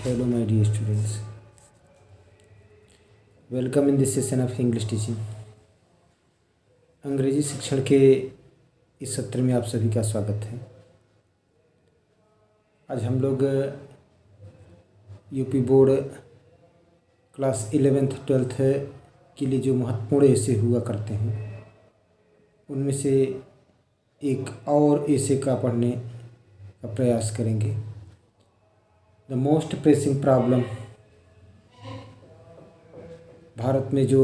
Hello, my dear students. Welcome in this session of English teaching. अंग्रेजी शिक्षण के इस सत्र में आप सभी का स्वागत है। आज हम लोग UP board class 11th 12th के लिए जो महत्वपूर्ण ऐसे हुआ करते हैं उनमें से एक और ऐसे का पढ़ने का प्रयास करेंगे। The most pressing problem, Bharat में जो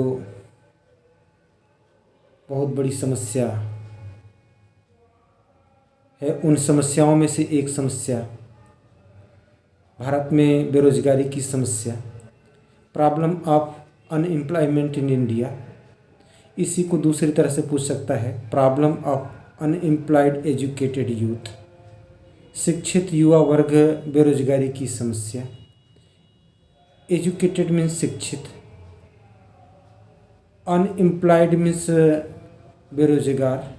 बहुत बड़ी समस्या है उन समस्याओं में से एक समस्या भारत में बेरोजगारी की समस्या, problem of unemployment in India. इसी को दूसरी तरह से पूछ सकता है, problem of unemployed educated youth, शिक्षित युवा वर्ग बेरोजगारी की समस्या। एजुकेटेड मीन्स शिक्षित, अनएम्प्लॉयड मीन्स बेरोजगार,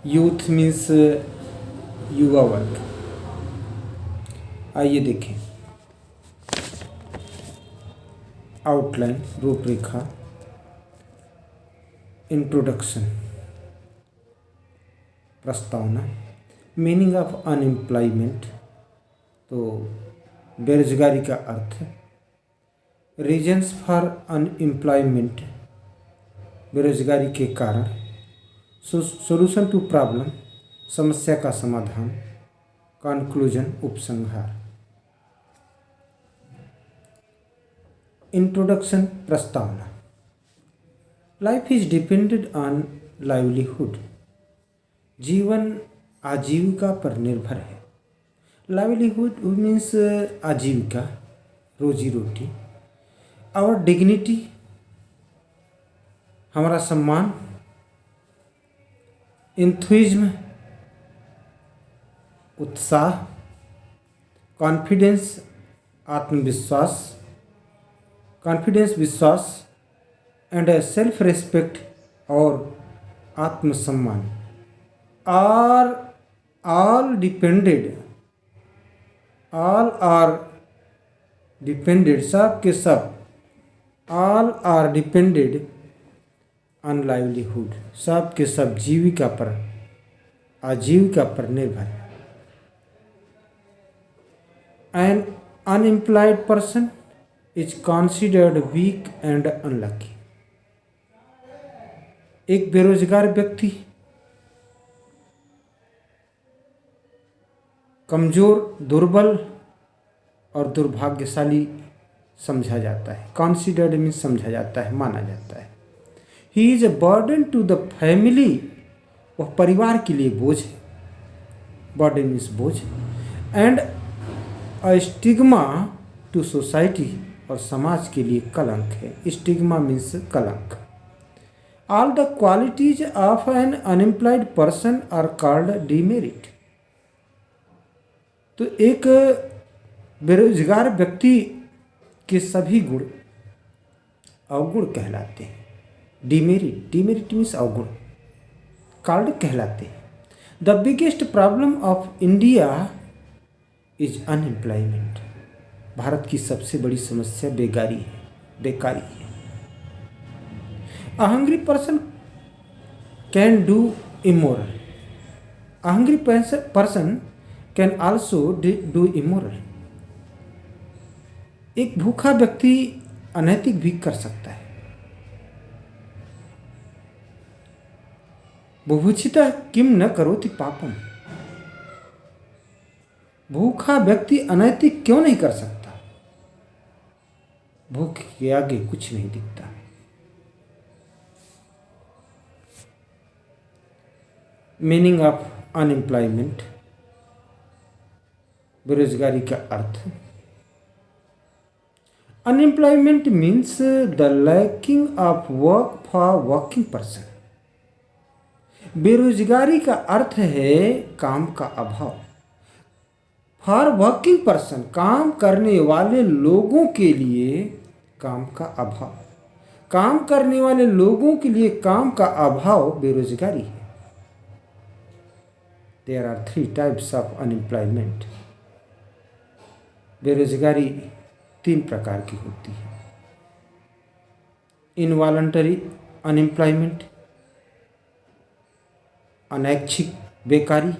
यूथ मीन्स युवा वर्ग। आइए देखें आउटलाइन, रूपरेखा, इंट्रोडक्शन, प्रस्तावना। मीनिंग ऑफ अनएम्प्लॉयमेंट, तो बेरोजगारी का अर्थ। रीजन्स फॉर अनएम्प्लॉयमेंट, बेरोजगारी के कारण। सोल्यूशन टू प्रॉब्लम, समस्या का समाधान। कंक्लूजन, उपसंहार। इंट्रोडक्शन, प्रस्तावना। Life is depended on livelihood, जीवन आजीविका पर निर्भर है। लाइवलीहुड मीन्स आजीविका, रोजी रोटी। आवर डिग्निटी, हमारा सम्मान। एंथुइज्म, उत्साह। कॉन्फिडेंस, आत्मविश्वास, कॉन्फिडेंस विश्वास। एंड सेल्फ रेस्पेक्ट, और आत्मसम्मान। all depended, all are depended, सब के सब, all are depended on livelihood, सब के सब जीविका पर, आजीविका पर निर्भर है। An unemployed person is considered weak and unlucky, एक बेरोजगार व्यक्ति कमज़ोर, दुर्बल और दुर्भाग्यशाली समझा जाता है। कॉन्सिडर्ड मीन्स समझा जाता है, माना जाता है। He is a burden to the family, वह परिवार के लिए बोझ है। बर्डन मीन्स बोझ। And a stigma to society, और समाज के लिए कलंक है। स्टिग्मा मीन्स कलंक। All the qualities of an unemployed person are called demerit, तो एक बेरोजगार व्यक्ति के सभी गुण अवगुण कहलाते हैं। डीमेरिट, डीमेरिट मीन्स अवगुण, कॉल्ड कहलाते हैं। The biggest problem of India is unemployment, Bharat की सबसे बड़ी समस्या बेकारी है, बेकारी है। A hungry person can do immoral, a hungry person can also do immoral, एक भूखा व्यक्ति अनैतिक भी कर सकता है। बुभुक्षिता किम न करोति पापम, भूखा व्यक्ति अनैतिक क्यों नहीं कर सकता, भूख के आगे कुछ नहीं दिखता। मीनिंग ऑफ अनएम्प्लॉयमेंट, बेरोजगारी का अर्थ। Unemployment means the lacking of work for working person, बेरोजगारी का अर्थ है काम का अभाव। फॉर वर्किंग पर्सन, काम करने वाले लोगों के लिए काम का अभाव, काम करने वाले लोगों के लिए काम का अभाव बेरोजगारी है। There are 3 types of unemployment. बेरोजगारी 3 प्रकार की होती है। इनवॉलंटरी अनएम्प्लॉयमेंट, अनैच्छिक बेकारी,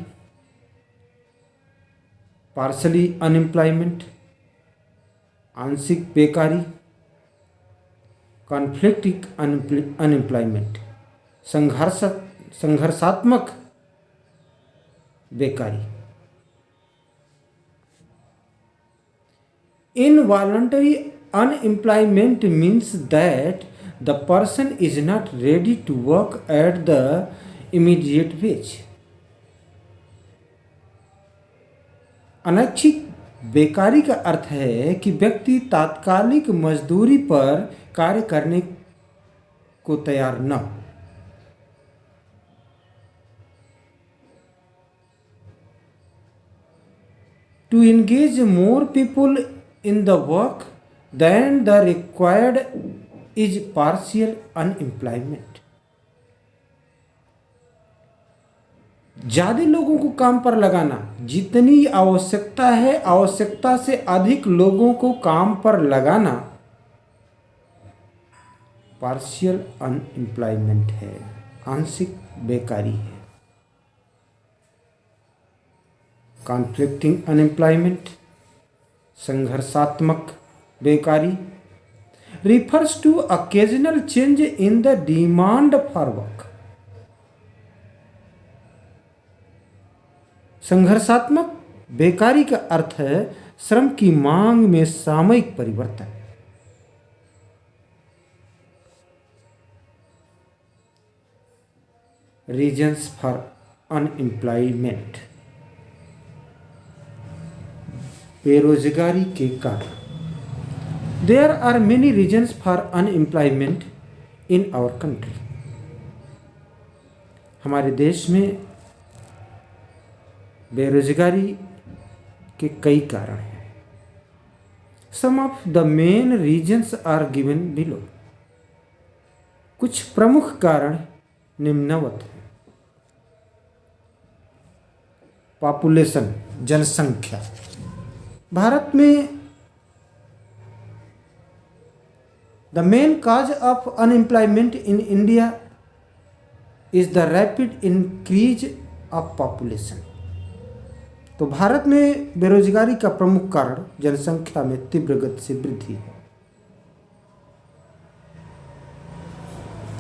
पार्शली अनएम्प्लॉयमेंट, आंशिक बेकारी, कॉन्फ्लिक्टिंग अनएम्प्लॉयमेंट, संघर्षात्मक बेकारी। Involuntary unemployment means that the person is not ready to work at the immediate wage. अनैच्छिक बेकारी का अर्थ है कि व्यक्ति तात्कालिक मजदूरी पर कार्य करने को तैयार न हो। To engage more people in the work than the required is partial unemployment. ज़्यादा लोगों को काम पर लगाना, जितनी आवश्यकता है आवश्यकता से अधिक लोगों को काम पर लगाना पार्शियल अनएम्प्लॉयमेंट है, आंशिक बेकारी है। कॉन्फ्लिक्टिंग अनएम्प्लॉयमेंट, संघर्षात्मक बेकारी, refers to occasional change in the demand for work. संघर्षात्मक बेकारी का अर्थ है श्रम की मांग में सामयिक परिवर्तन। रीजन्स फॉर अनएम्प्लॉयमेंट, बेरोजगारी के कारण। There are many reasons for unemployment in our country. हमारे देश में बेरोजगारी के कई कारण हैं। Some of the main reasons are given below. कुछ प्रमुख कारण निम्नवत हैं। पॉपुलेशन, जनसंख्या। भारत में the main cause of unemployment in India is the rapid increase of population. तो भारत में बेरोजगारी का प्रमुख कारण जनसंख्या में तीव्र गति से वृद्धि है।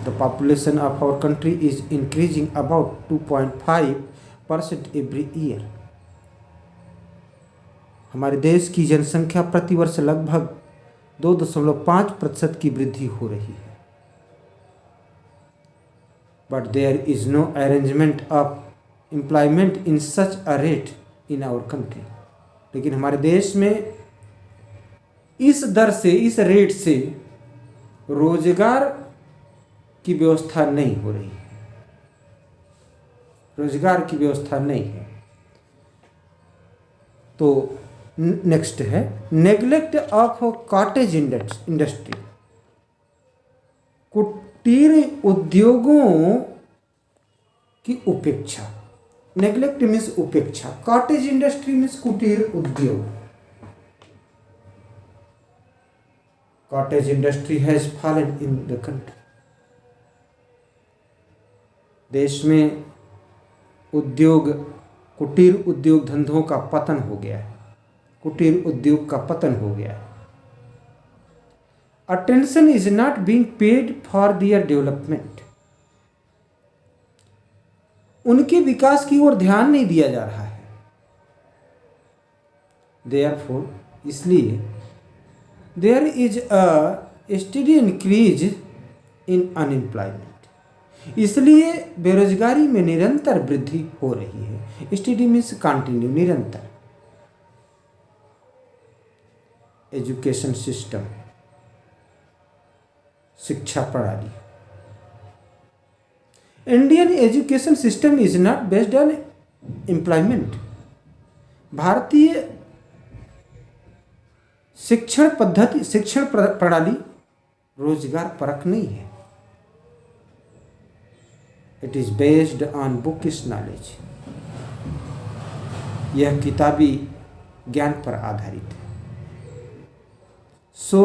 The population of our country is increasing about 2.5% every year. हमारे देश की जनसंख्या प्रतिवर्ष लगभग 2.5% की वृद्धि हो रही है। But there is no arrangement of employment in such a rate in our country. लेकिन हमारे देश में इस दर से, इस रेट से रोजगार की व्यवस्था नहीं हो रही है। रोजगार की व्यवस्था नहीं है। तो नेक्स्ट है नेग्लेक्ट ऑफ कॉटेज इंडस्ट्री, कुटीर उद्योगों की उपेक्षा। नेग्लेक्ट मीन्स उपेक्षा, कॉटेज इंडस्ट्री मीन्स कुटीर उद्योग। Cottage industry has fallen in the country. देश में उद्योग, कुटीर उद्योग धंधों का पतन हो गया है। कुटीर उद्योग का पतन हो गया है। Attention is not being paid for their development. उनके विकास की ओर ध्यान नहीं दिया जा रहा है। देयरफॉर, इसलिए there is a steady increase in unemployment. इसलिए बेरोजगारी में निरंतर वृद्धि हो रही है। स्टडी मीन्स कंटिन्यू, निरंतर। एजुकेशन सिस्टम, शिक्षा प्रणाली। Indian education system is not based on employment. भारतीय शिक्षण पद्धति, शिक्षण प्रणाली रोजगार परक नहीं है। It is based on bookish knowledge. यह किताबी ज्ञान पर आधारित है। सो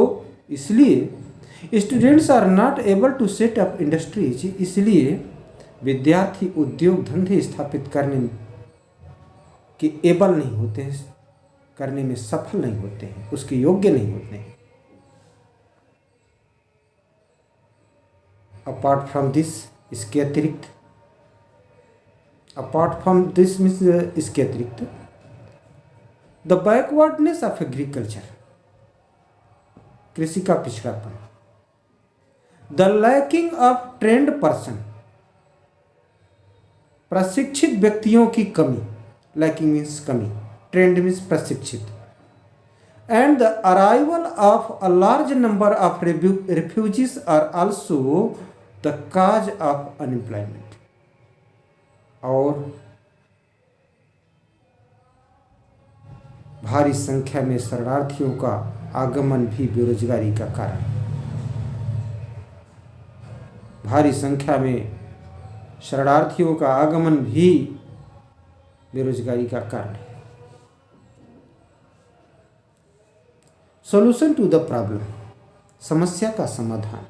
इसलिए students are not able to set up industries, इसलिए विद्यार्थी उद्योग धंधे स्थापित करने के एबल नहीं होते हैं, करने में सफल नहीं होते हैं, उसके योग्य नहीं होते हैं। अपार्ट फ्रॉम दिस, इसके अतिरिक्त, अपार्ट फ्रॉम दिस मीन्स इसके अतिरिक्त, द बैकवर्डनेस ऑफ एग्रीकल्चर, कृषि का पिछड़ापन, the lacking of trained person, प्रशिक्षित व्यक्तियों की कमी, लैकिंग मीन्स कमी, ट्रेंड मीन्स प्रशिक्षित, and the arrival of a large number of refugees are also the cause of unemployment, और भारी संख्या में शरणार्थियों का आगमन भी बेरोजगारी का कारण, भारी संख्या में शरणार्थियों का आगमन भी बेरोजगारी का कारण है। सॉल्यूशन टू द प्रॉब्लम, समस्या का समाधान,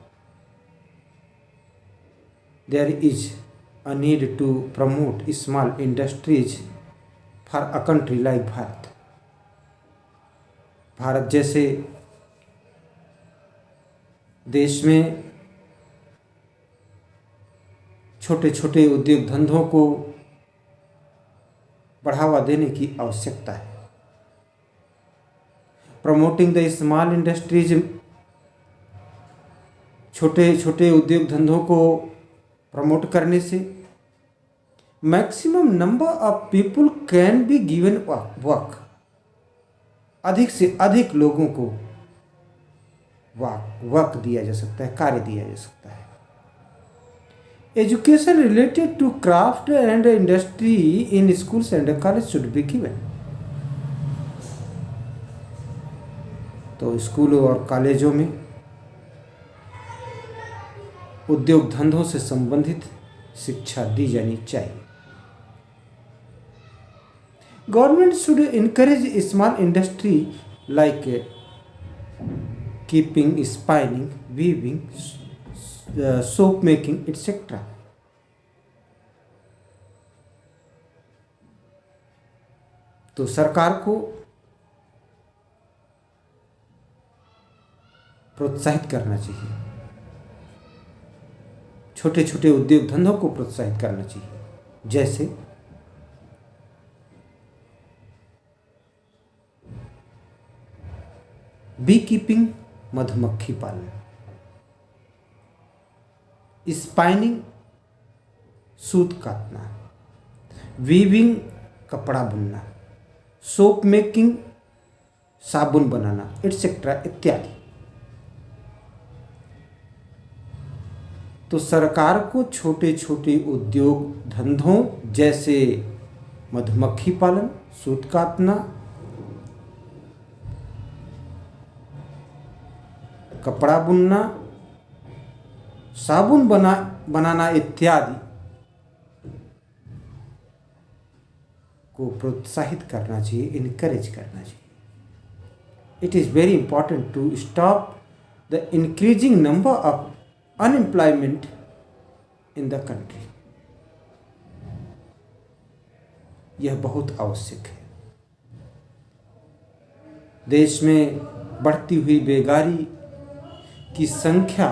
there is a need to promote small industries for a country like Bharat, Bharat जैसे देश में छोटे छोटे उद्योग धंधों को बढ़ावा देने की आवश्यकता है। प्रमोटिंग द स्मॉल इंडस्ट्रीज, छोटे छोटे उद्योग धंधों को प्रमोट करने से maximum number of people can be given work, अधिक से अधिक लोगों को वर्क दिया जा सकता है, कार्य दिया जा सकता है। Education related to craft and industry in schools and college should be given, तो स्कूलों और कॉलेजों में उद्योग धंधों से संबंधित शिक्षा दी जानी चाहिए। Government should encourage small industry like keeping, spinning, weaving, soap making etcetera. तो सरकार को प्रोत्साहित करना चाहिए, छोटे छोटे उद्योग धंधों को प्रोत्साहित करना चाहिए, जैसे बी कीपिंग, मधुमक्खी पालन, स्पाइनिंग, सूत काटना, वीविंग, कपड़ा बुनना, सोप मेकिंग, साबुन बनाना एटसेट्रा इत्यादि। तो सरकार को छोटे छोटे उद्योग धंधों जैसे मधुमक्खी पालन, सूत काटना, कपड़ा बुनना, साबुन बनाना इत्यादि को प्रोत्साहित करना चाहिए, इनकरेज करना चाहिए। It is very important to stop the increasing number of unemployment in the country. यह बहुत आवश्यक है। देश में बढ़ती हुई बेकारी की संख्या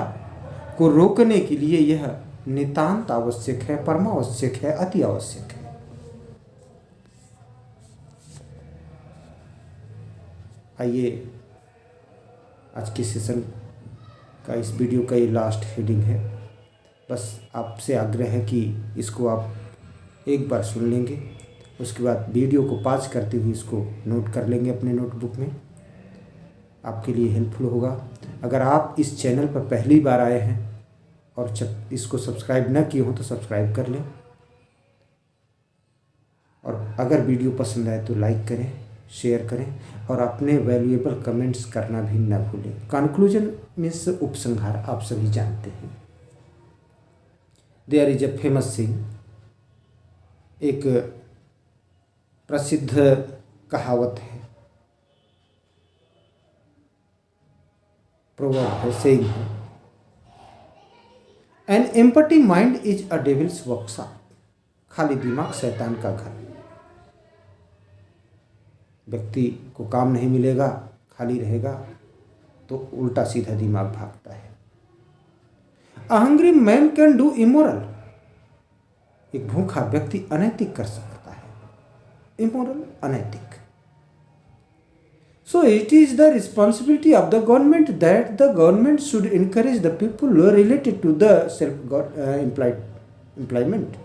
को रोकने के लिए यह नितांत आवश्यक है, परमावश्यक है, अति आवश्यक है। आइए, आज के सेशन का, इस वीडियो का ये लास्ट हेडिंग है। बस आपसे आग्रह है कि इसको आप एक बार सुन लेंगे, उसके बाद वीडियो को पॉज करते हुए इसको नोट कर लेंगे अपने नोटबुक में, आपके लिए हेल्पफुल होगा। अगर आप इस चैनल पर पहली बार आए हैं और जब इसको सब्सक्राइब न किए हो तो सब्सक्राइब कर लें, और अगर वीडियो पसंद आए तो लाइक करें, शेयर करें, और अपने वैल्यूएबल कमेंट्स करना भी न भूलें। कंक्लूजन मीन्स उपसंहार, आप सभी जानते हैं। There is a famous saying, एक प्रसिद्ध कहावत है, प्रोवर्ब है, सेइंग है। An empty mind is a devil's workshop. खाली दिमाग शैतान का घर। व्यक्ति को काम नहीं मिलेगा, खाली रहेगा तो उल्टा सीधा दिमाग भागता है। A hungry man can do immoral. एक भूखा व्यक्ति अनैतिक कर सकता है। इमोरल, अनैतिक। So it is the responsibility of the government that the government should encourage the people related to the employment.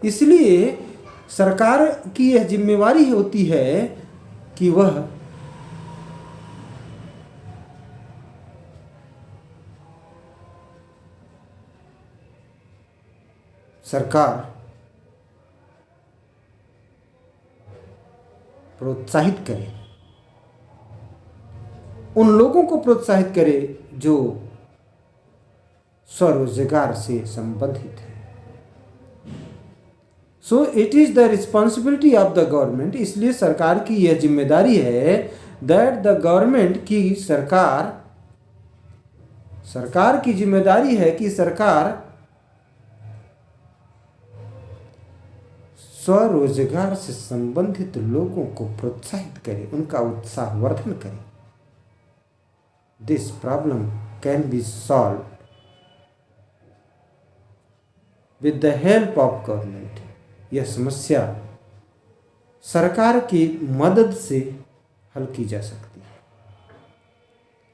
इसलिए सरकार की यह जिम्मेवारी होती है कि वह प्रोत्साहित करे, उन लोगों को प्रोत्साहित करे जो स्वरोजगार से संबंधित है। So it is the responsibility of the government. इसलिए सरकार की यह जिम्मेदारी है दैट द गवर्नमेंट की सरकार की जिम्मेदारी है कि सरकार स्वरोजगार से संबंधित लोगों को प्रोत्साहित करे, उनका उत्साहवर्धन करे। This problem can be solve with the help of government. यह समस्या सरकार की मदद से हल की जा सकती है।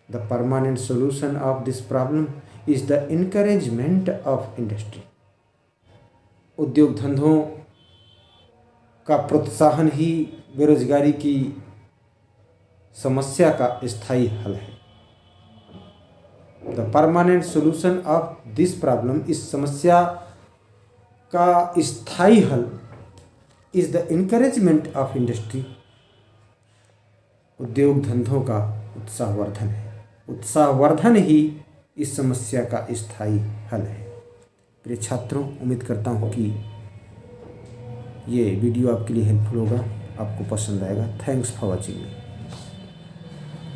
The permanent solution of this problem is the encouragement of industry. उद्योग धंधों का प्रोत्साहन ही बेरोजगारी की समस्या का स्थायी हल है। The permanent solution of this problem, इस समस्या का स्थायी हल is the encouragement of industry. उद्योग धंधों का उत्साहवर्धन है। उत्साहवर्धन ही इस समस्या का स्थायी हल है। प्रिय छात्रों, उम्मीद करता हूँ कि ये वीडियो आपके लिए हेल्पफुल होगा, आपको पसंद आएगा। Thanks for watching.